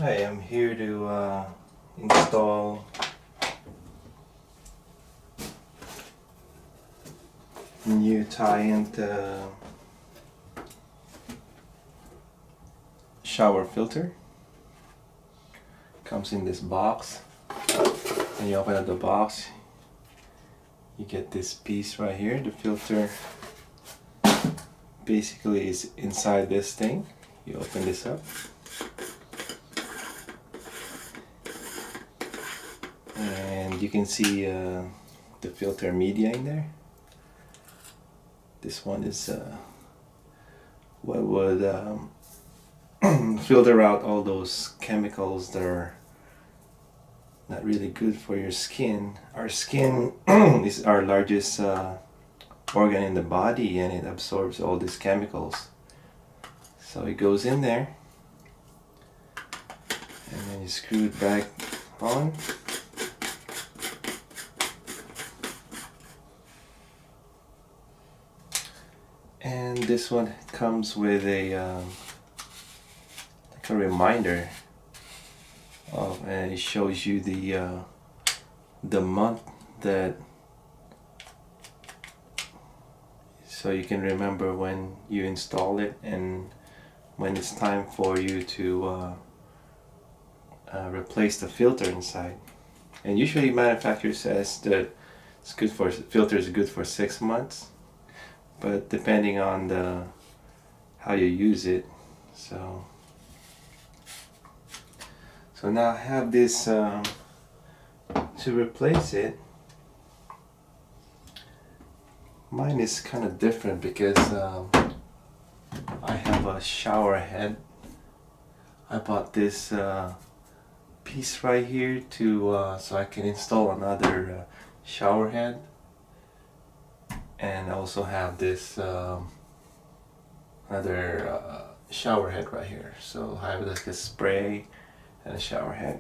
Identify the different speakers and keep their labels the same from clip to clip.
Speaker 1: Hi, I'm here to install new Tyent shower filter. Comes in this box. When you open up the box, you get this piece right here. The filter basically is inside this thing. You open this up. And you can see the filter media in there. This one is what would filter out all those chemicals that are not really good for your skin. Our skin is our largest organ in the body, and it absorbs all these chemicals. So it goes in there, and then you screw it back on. And this one comes with a like a reminder of, and it shows you the month that, so you can remember when you install it and when it's time for you to replace the filter inside. And usually manufacturer says that it's good for, filter is good for 6 months, but depending on how you use it. So now I have this to replace it. Mine is kind of different because I have a shower head. I bought this piece right here to so I can install another shower head, and I also have this another shower head right here. So I have like a spray and a shower head.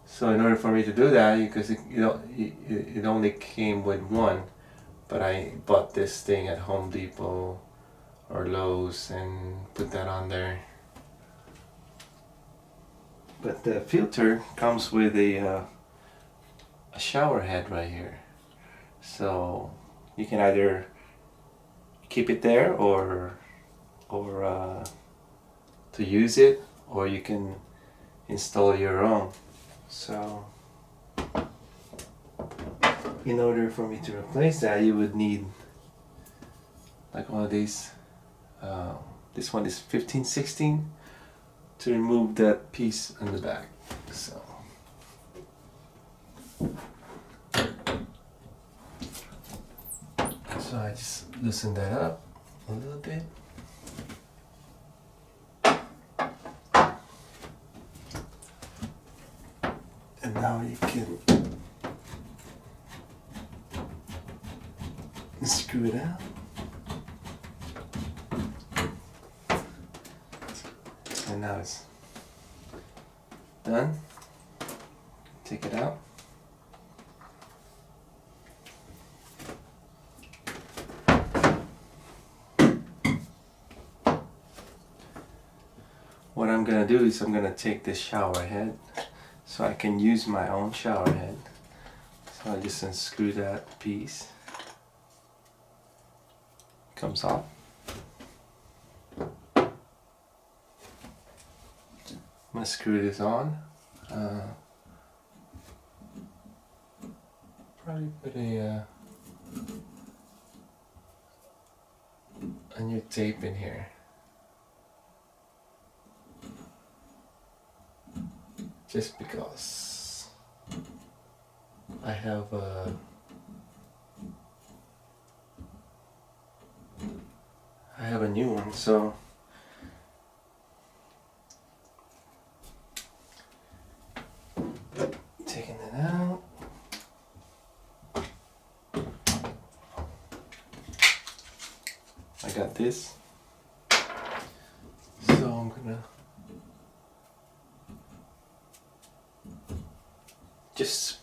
Speaker 1: So in order for me to do that, because it only came with one, but I bought this thing at Home Depot or Lowe's and put that on there. But the filter comes with a shower head right here. So you can either keep it there or to use it, or you can install your own. So in order for me to replace that, you would need like one of these. This one is 15/16 to remove that piece on the back. So I just loosen that up a little bit. And now you can screw it out. And now it's done. Take it out. What I'm gonna do is I'm gonna take this shower head so I can use my own shower head. So I just unscrew that piece. Comes off. I'm gonna screw this on. Probably put a new tape in here. Just because I have a new one, so taking it out. I got this, so I'm gonna just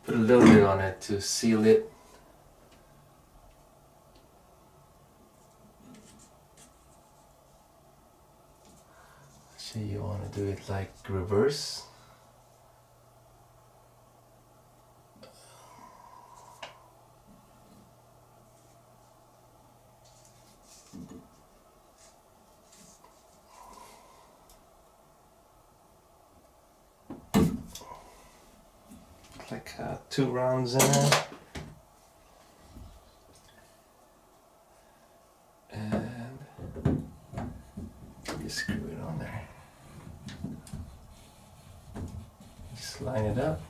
Speaker 1: put a little bit on it to seal it. see, you want to do it like reverse. Like 2 rounds in it. And you screw it on there. Just line it up.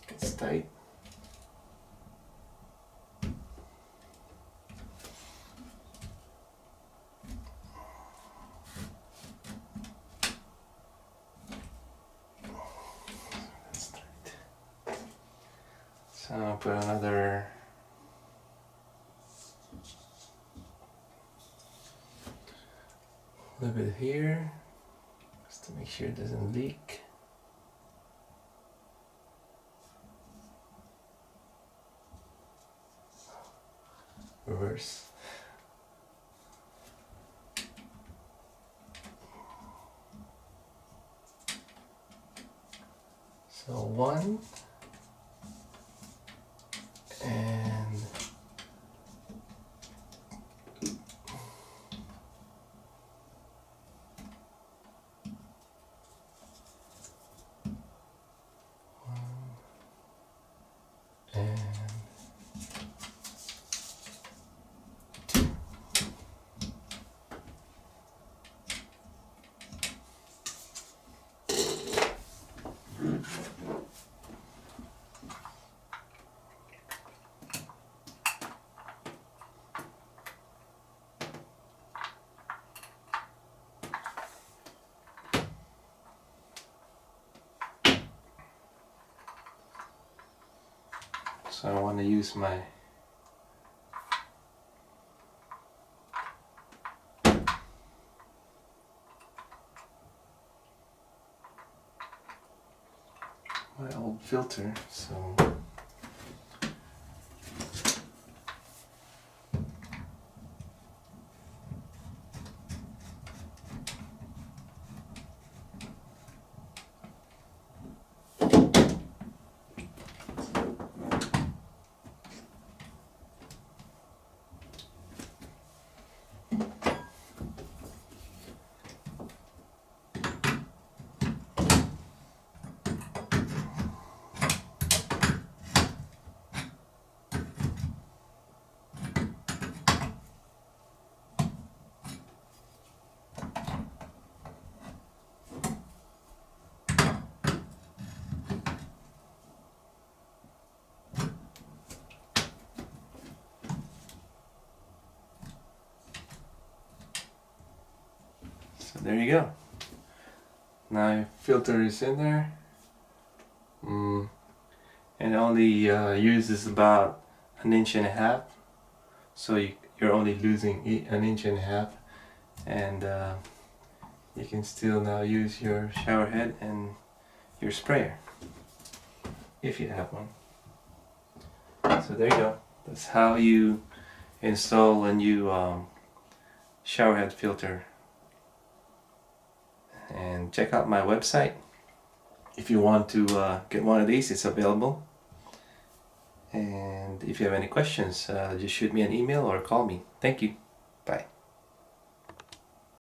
Speaker 1: Gets tight. So I'll put another little bit here, just to make sure it doesn't leak. Reverse. So 1 and 1 and 2. So I want to use my old filter, so there you go. Now your filter is in there, and it only uses about 1.5 inches, so you're only losing 1.5 inches, and you can still now use your shower head and your sprayer if you have one. So there you go. That's how you install a new shower head filter. And check out my website if you want to get one of these. It's available. And if you have any questions, just shoot me an email or call me. Thank you. Bye.